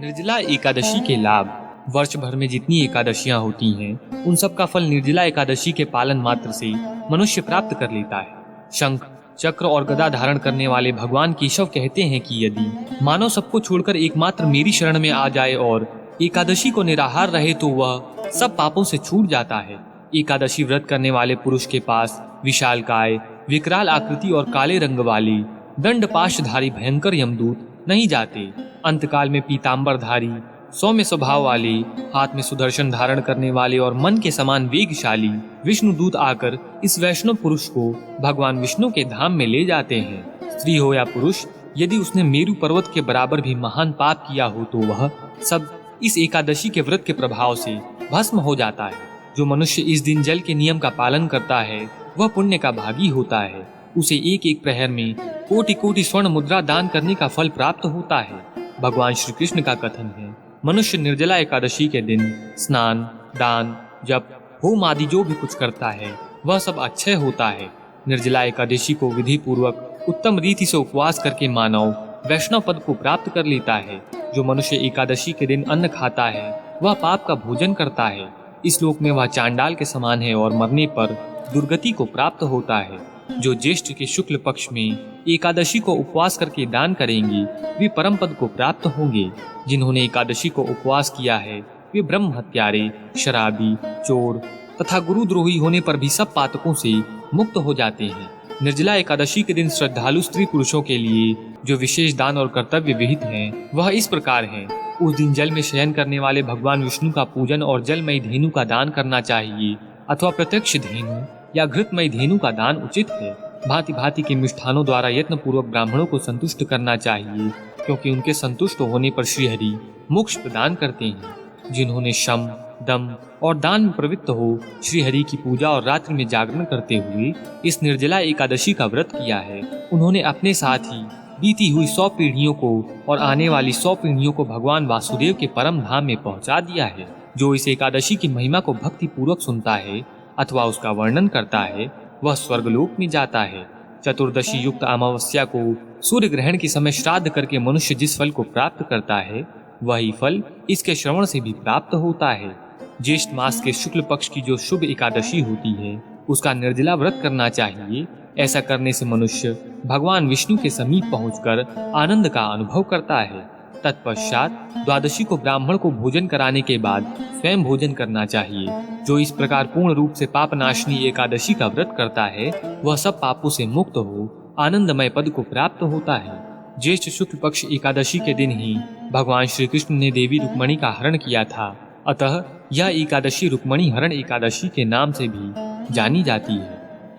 निर्जला एकादशी के लाभ। वर्ष भर में जितनी एकादशियां होती हैं, उन सब का फल निर्जला एकादशी के पालन मात्र से मनुष्य प्राप्त कर लेता है। शंख, चक्र और गदा धारण करने वाले भगवान केशव कहते हैं कि यदि मानव सबको छोड़कर एकमात्र मेरी शरण में आ जाए और एकादशी को निराहार रहे तो वह सब पापों से छूट जाता है। एकादशी व्रत करने वाले पुरुष के पास विशालकाय, विकराल आकृति और काले रंग वाली दंडपाशधारी भयंकर यमदूत नहीं जाते। अंतकाल में पीताम्बरधारी, सौम्य स्वभाव वाले, हाथ में सुदर्शन धारण करने वाले और मन के समान वेगशाली विष्णुदूत आकर इस वैष्णव पुरुष को भगवान विष्णु के धाम में ले जाते हैं। स्त्री हो या पुरुष, यदि उसने मेरु पर्वत के बराबर भी महान पाप किया हो तो वह सब इस एकादशी के व्रत के प्रभाव से भस्म हो जाता है। जो मनुष्य इस दिन जल के नियम का पालन करता है वह पुण्य का भागी होता है। उसे एक एक प्रहर में कोटि कोटि स्वर्ण मुद्रा दान करने का फल प्राप्त होता है। भगवान श्री कृष्ण का कथन है, मनुष्य निर्जला एकादशी के दिन स्नान, दान, जप, होम आदि जो भी कुछ करता है वह सब अक्षय होता है। निर्जला एकादशी को विधि पूर्वक उत्तम रीति से उपवास करके मानव वैष्णव पद को प्राप्त कर लेता है। जो मनुष्य एकादशी के दिन अन्न खाता है वह पाप का भोजन करता है। इस लोक में वह चांडाल के समान है और मरने पर दुर्गति को प्राप्त होता है। जो ज्येष्ठ के शुक्ल पक्ष में एकादशी को उपवास करके दान करेंगे वे परम पद को प्राप्त होंगे। जिन्होंने एकादशी को उपवास किया है वे ब्रह्म हत्यारे, शराबी, चोर तथा गुरुद्रोही होने पर भी सब पातकों से मुक्त हो जाते हैं। निर्जला एकादशी के दिन श्रद्धालु स्त्री पुरुषों के लिए जो विशेष दान और कर्तव्य विहित हैं वह इस प्रकार हैं। उस दिन जल में शयन करने वाले भगवान विष्णु का पूजन और जलमयी धेनु का दान करना चाहिए अथवा प्रत्यक्ष धेनु या घृतमयी धेनु का दान उचित है। भांति भांति के मिष्ठानों द्वारा यत्न पूर्वक ब्राह्मणों को संतुष्ट करना चाहिए, क्योंकि उनके संतुष्ट होने पर श्रीहरि मोक्ष प्रदान करते हैं। जिन्होंने शम, दम और दान में प्रवृत्त हो श्रीहरि की पूजा और रात्रि में जागरण करते हुए इस निर्जला एकादशी का व्रत किया है, उन्होंने अपने साथ ही बीती हुई 100 पीढ़ियों को और आने वाली 100 पीढ़ियों को भगवान वासुदेव के परम धाम में पहुंचा दिया है। जो इस एकादशी की महिमा को भक्ति पूर्वक सुनता है अथवा उसका वर्णन करता है वह स्वर्गलोक में जाता है। चतुर्दशी युक्त अमावस्या को सूर्य ग्रहण के समय श्राद्ध करके मनुष्य जिस फल को प्राप्त करता है वही फल इसके श्रवण से भी प्राप्त होता है। ज्येष्ठ मास के शुक्ल पक्ष की जो शुभ एकादशी होती है उसका निर्जला व्रत करना चाहिए। ऐसा करने से मनुष्य भगवान विष्णु के समीप पहुंचकर आनंद का अनुभव करता है। तत्पश्चात द्वादशी को ब्राह्मण को भोजन कराने के बाद स्वयं भोजन करना चाहिए। जो इस प्रकार पूर्ण रूप से पाप नाशनी एकादशी का व्रत करता है वह सब पापों से मुक्त हो आनंदमय पद को प्राप्त होता है। ज्येष्ठ शुक्ल पक्ष एकादशी के दिन ही भगवान श्री कृष्ण ने देवी रुक्मणी का हरण किया था, अतः यह एकादशी रुक्मणी हरण एकादशी के नाम से भी जानी जाती है।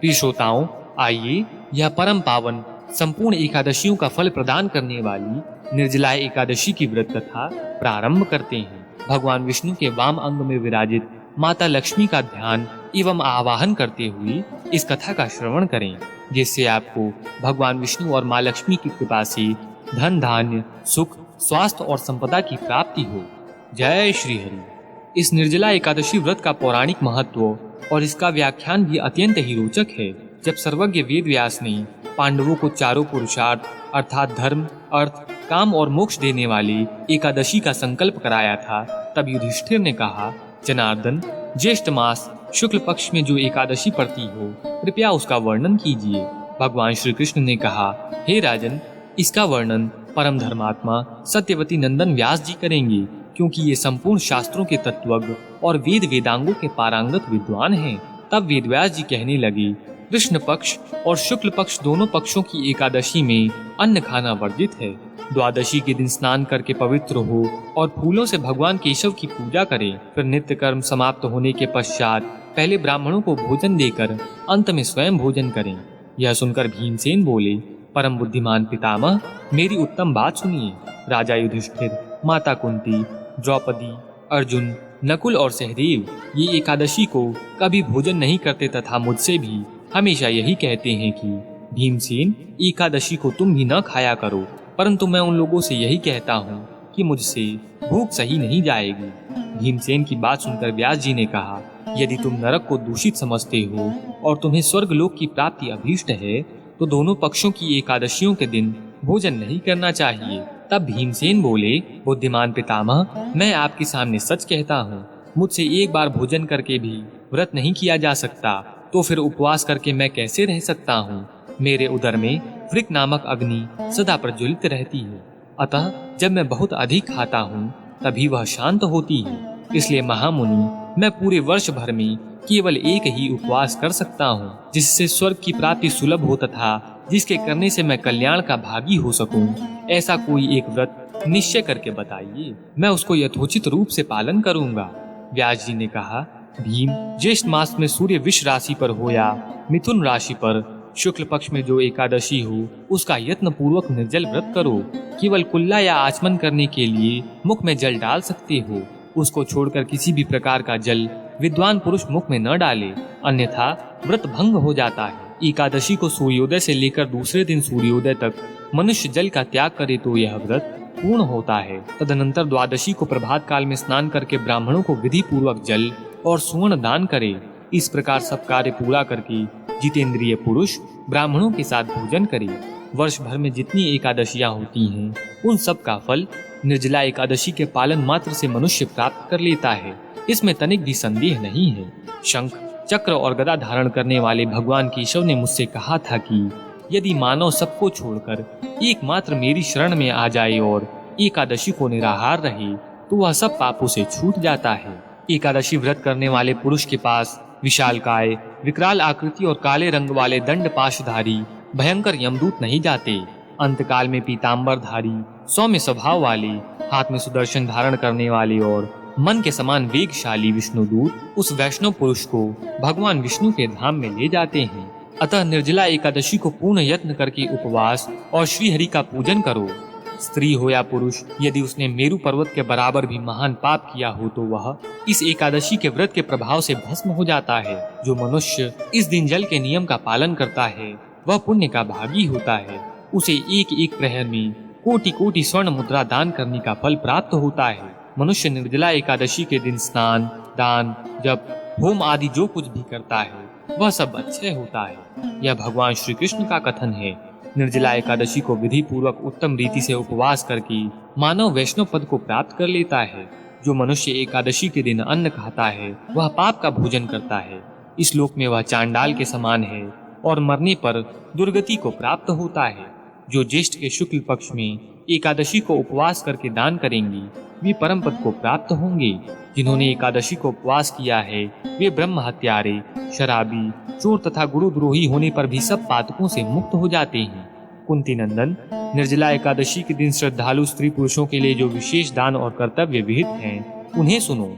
प्रिय श्रोताओं, आइए यह परम पावन संपूर्ण एकादशियों का फल प्रदान करने वाली निर्जला एकादशी की व्रत कथा प्रारंभ करते हैं। भगवान विष्णु के वाम अंग में विराजित माता लक्ष्मी का ध्यान एवं आवाहन करते हुए इस कथा का श्रवण करें, जिससे आपको भगवान विष्णु और माँ लक्ष्मी की कृपा से धन, धान्य, सुख, स्वास्थ्य और संपदा की प्राप्ति हो। जय श्री हरि। इस निर्जला एकादशी व्रत का पौराणिक महत्व और इसका व्याख्यान भी अत्यंत ही रोचक है। जब सर्वज्ञ वेद व्यास ने पांडवों को चारों पुरुषार्थ अर्थात धर्म, अर्थ, काम और मोक्ष देने वाली एकादशी का संकल्प कराया था, तब युधिष्ठिर ने कहा, जनार्दन, ज्येष्ठ मास शुक्ल पक्ष में जो एकादशी पड़ती हो कृपया उसका वर्णन कीजिए। भगवान श्री कृष्ण ने कहा, हे राजन, इसका वर्णन परम धर्मात्मा सत्यवती नंदन व्यास जी करेंगे, क्योंकि ये संपूर्ण शास्त्रों के तत्वज्ञ और वेद वेदांगों के पारंगत विद्वान हैं। तब वेद व्यास जी कहने लगे, कृष्ण पक्ष और शुक्ल पक्ष दोनों पक्षों की एकादशी में अन्न खाना वर्जित है। द्वादशी के दिन स्नान करके पवित्र हो और फूलों से भगवान केशव की पूजा करें। फिर नित्य कर्म समाप्त होने के पश्चात पहले ब्राह्मणों को भोजन देकर अंत में स्वयं भोजन करें। यह सुनकर भीमसेन बोले, परम बुद्धिमान पितामह, मेरी उत्तम बात सुनिए। राजा युधिष्ठिर, माता कुंती, द्रौपदी, अर्जुन, नकुल और सहदेव ये एकादशी को कभी भोजन नहीं करते तथा मुझसे भी हमेशा यही कहते हैं कि भीमसेन, एकादशी को तुम भी न खाया करो, परंतु मैं उन लोगों से यही कहता हूँ कि मुझसे भूख सही नहीं जाएगी। भीमसेन की बात सुनकर व्यास जी ने कहा, यदि तुम नरक को दूषित समझते हो और तुम्हें स्वर्ग लोक की प्राप्ति अभीष्ट है तो दोनों पक्षों की एकादशियों के दिन भोजन नहीं करना चाहिए। तब भीमसेन बोले, बुद्धिमान पितामह, मैं आपके सामने सच कहता हूँ, मुझसे एक बार भोजन करके भी व्रत नहीं किया जा सकता, तो फिर उपवास करके मैं कैसे रह सकता हूँ। मेरे उदर में वृक नामक अग्नि सदा प्रज्वलित रहती है, अतः जब मैं बहुत अधिक खाता हूँ तभी वह शांत होती है। इसलिए महामुनि, मैं पूरे वर्ष भर में केवल एक ही उपवास कर सकता हूँ, जिससे स्वर्ग की प्राप्ति सुलभ हो तथा जिसके करने से मैं कल्याण का भागी हो सकूं। ऐसा कोई एक व्रत निश्चय करके बताइए, मैं उसको यथोचित रूप से पालन करूंगा। व्यास जी ने कहा, भीम, ज्येष्ठ मास में सूर्य विष राशि पर हो या मिथुन राशि पर शुक्ल पक्ष में जो एकादशी हो, उसका यत्न पूर्वक निर्जल व्रत करो। केवल कुल्ला या आचमन करने के लिए मुख में जल डाल सकते हो, उसको छोड़कर किसी भी प्रकार का जल विद्वान पुरुष मुख में न डाले, अन्यथा व्रत भंग हो जाता है। एकादशी को सूर्योदय से लेकर दूसरे दिन सूर्योदय तक मनुष्य जल का त्याग करे तो यह व्रत पूर्ण होता है। तदनंतर द्वादशी को प्रभात काल में स्नान करके ब्राह्मणों को विधि पूर्वक जल और सुवर्ण दान करे। इस प्रकार सब कार्य पूरा करके जितेंद्रिय पुरुष ब्राह्मणों के साथ भोजन करे। वर्ष भर में जितनी एकादशियां होती हैं, उन सब का फल निर्जला एकादशी के पालन मात्र से मनुष्य प्राप्त कर लेता है, इसमें तनिक भी संदेह नहीं है। शंख, चक्र और गदा धारण करने वाले भगवान केशव ने मुझसे कहा था कि यदि मानव सबको छोड़कर एकमात्र मेरी शरण में आ जाए और एकादशी को निराहार रहे, तो वह सब पापों से छूट जाता है। एकादशी व्रत करने वाले पुरुष के पास विशालकाय, विकराल आकृति और काले रंग वाले दंड पाशधारी भयंकर यमदूत नहीं जाते। अंतकाल में पीताम्बरधारी, सौम्य स्वभाव वाले, हाथ में सुदर्शन धारण करने वाले और मन के समान वेगशाली विष्णुदूत उस वैष्णव पुरुष को भगवान विष्णु के धाम में ले जाते हैं। अतः निर्जला एकादशी को पूर्ण यत्न करके उपवास और श्रीहरि का पूजन करो। स्त्री हो या पुरुष, यदि उसने मेरु पर्वत के बराबर भी महान पाप किया हो तो वह इस एकादशी के व्रत के प्रभाव से भस्म हो जाता है। जो मनुष्य इस दिन जल के नियम का पालन करता है, वह पुण्य का भागी होता है। उसे एक एक प्रहर में कोटि कोटि स्वर्ण मुद्रा दान करने का फल प्राप्त होता है। मनुष्य निर्जला एकादशी के दिन स्नान, दान, जप, होम आदि जो कुछ भी करता है, वह सब अच्छे होता है। यह भगवान श्री कृष्ण का कथन है। निर्जला एकादशी को विधि पूर्वक उत्तम रीति से उपवास करके मानव वैष्णव पद को प्राप्त कर लेता है। जो मनुष्य एकादशी के दिन अन्न खाता है, वह पाप का भोजन करता है। इस लोक में वह चांडाल के समान है और मरने पर दुर्गति को प्राप्त होता है। जो ज्येष्ठ के शुक्ल पक्ष में एकादशी को उपवास करके दान करेंगी, वे परम पद को प्राप्त होंगे। जिन्होंने एकादशी को उपवास किया है, वे ब्रह्म हत्यारे, शराबी, चोर तथा गुरुद्रोही होने पर भी सब पातकों से मुक्त हो जाते हैं। कुंती नंदन, निर्जला एकादशी के दिन श्रद्धालु स्त्री पुरुषों के लिए जो विशेष दान और कर्तव्य विहित हैं, उन्हें सुनो।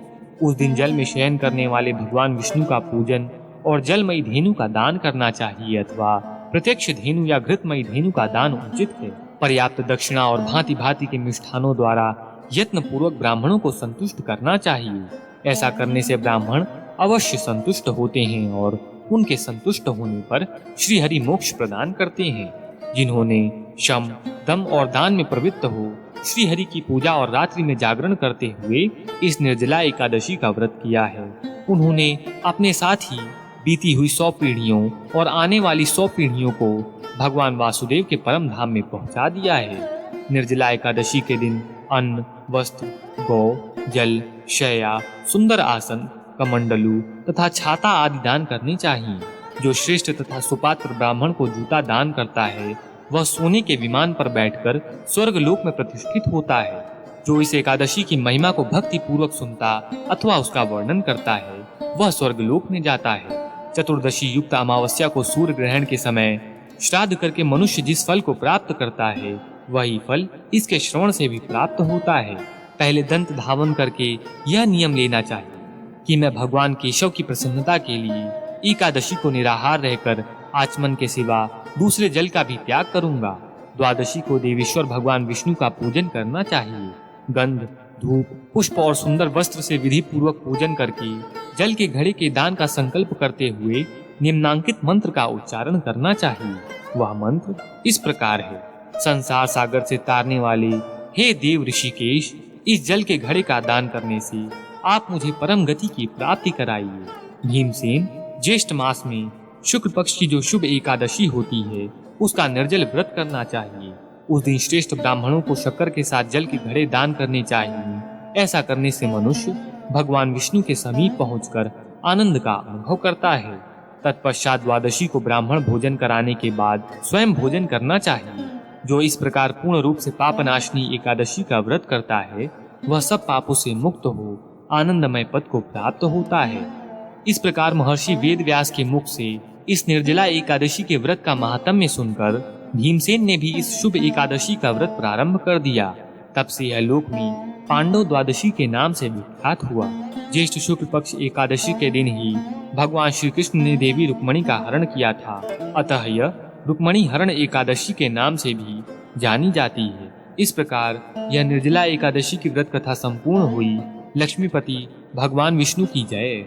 उस दिन जल में शयन करने वाले भगवान विष्णु का पूजन और जलमयी धेनु का दान करना चाहिए, अथवा प्रत्यक्ष धेनु या घृतमयी धेनु का दान उचित है। पर्याप्त दक्षिणा और भांति भांति के मिष्ठानों द्वारा यत्न पूर्वक ब्राह्मणों को संतुष्ट करना चाहिए। ऐसा करने से ब्राह्मण अवश्य संतुष्ट होते हैं और उनके संतुष्ट होने पर श्री हरि मोक्ष प्रदान करते हैं। जिन्होंने शम, दम और दान में प्रवृत्त हो श्री हरि की पूजा और रात्रि में जागरण करते हुए इस निर्जला एकादशी का व्रत किया है, उन्होंने अपने साथ ही बीती हुई 100 पीढ़ियों और आने वाली 100 पीढ़ियों को भगवान वासुदेव के परम धाम में पहुंचा दिया है। निर्जला एकादशी के दिन अन्न, वस्त्र, गौ, जल, शैया, सुंदर आसन, कमंडलू तथा छाता आदि दान करने चाहिए। जो श्रेष्ठ तथा सुपात्र ब्राह्मण को जूता दान करता है, वह सोने के विमान पर बैठकर स्वर्ग लोक में प्रतिष्ठित होता है। जो इस एकादशी की महिमा को भक्ति पूर्वक सुनता अथवा उसका वर्णन करता है, वह स्वर्ग लोक में जाता है। चतुर्दशी युक्त अमावस्या को सूर्य ग्रहण के समय श्राद्ध करके मनुष्य जिस फल को प्राप्त करता है, वही फल इसके श्रवण से भी प्राप्त होता है। पहले दंत धावन करके यह नियम लेना चाहिए कि मैं भगवान केशव की प्रसन्नता के लिए एकादशी को निराहार रहकर आचमन के सिवा दूसरे जल का भी त्याग करूंगा। द्वादशी को देवेश्वर भगवान विष्णु का पूजन करना चाहिए। गंध, धूप, पुष्प और सुंदर वस्त्र से विधि पूर्वक पूजन करके जल के घड़े के दान का संकल्प करते हुए निम्नांकित मंत्र का उच्चारण करना चाहिए। वह मंत्र इस प्रकार है: संसार सागर से तारने वाले हे देव ऋषिकेश, इस जल के घड़े का दान करने से आप मुझे परम गति की प्राप्ति कराइए। भीमसेन, ज्येष्ठ मास में शुक्ल पक्ष की जो शुभ एकादशी होती है, उसका निर्जल व्रत करना चाहिए। उस दिन श्रेष्ठ ब्राह्मणों को शक्कर के साथ जल के घड़े दान करने चाहिए। ऐसा करने से मनुष्य भगवान विष्णु के समीप पहुंचकर आनंद का अनुभव करता है। तत्पश्चात द्वादशी को ब्राह्मण भोजन कराने के बाद स्वयं भोजन करना चाहिए। जो इस प्रकार पूर्ण रूप से पापनाशनी एकादशी का व्रत करता है वह सब पापों से मुक्त हो आनंदमय पद को प्राप्त होता है। इस प्रकार महर्षि वेद व्यास के मुख से इस निर्जला एकादशी के व्रत का महात्म्य सुनकर भीमसेन ने भी इस शुभ एकादशी का व्रत प्रारंभ कर दिया। तब से यह लोक में पांडव द्वादशी के नाम से विख्यात हुआ। ज्येष्ठ शुक्ल पक्ष एकादशी के दिन ही भगवान श्री कृष्ण ने देवी रुक्मणी का हरण किया था, अतः यह रुक्मणी हरण एकादशी के नाम से भी जानी जाती है। इस प्रकार यह निर्जला एकादशी की व्रत कथा संपूर्ण हुई। लक्ष्मीपति भगवान विष्णु की जय।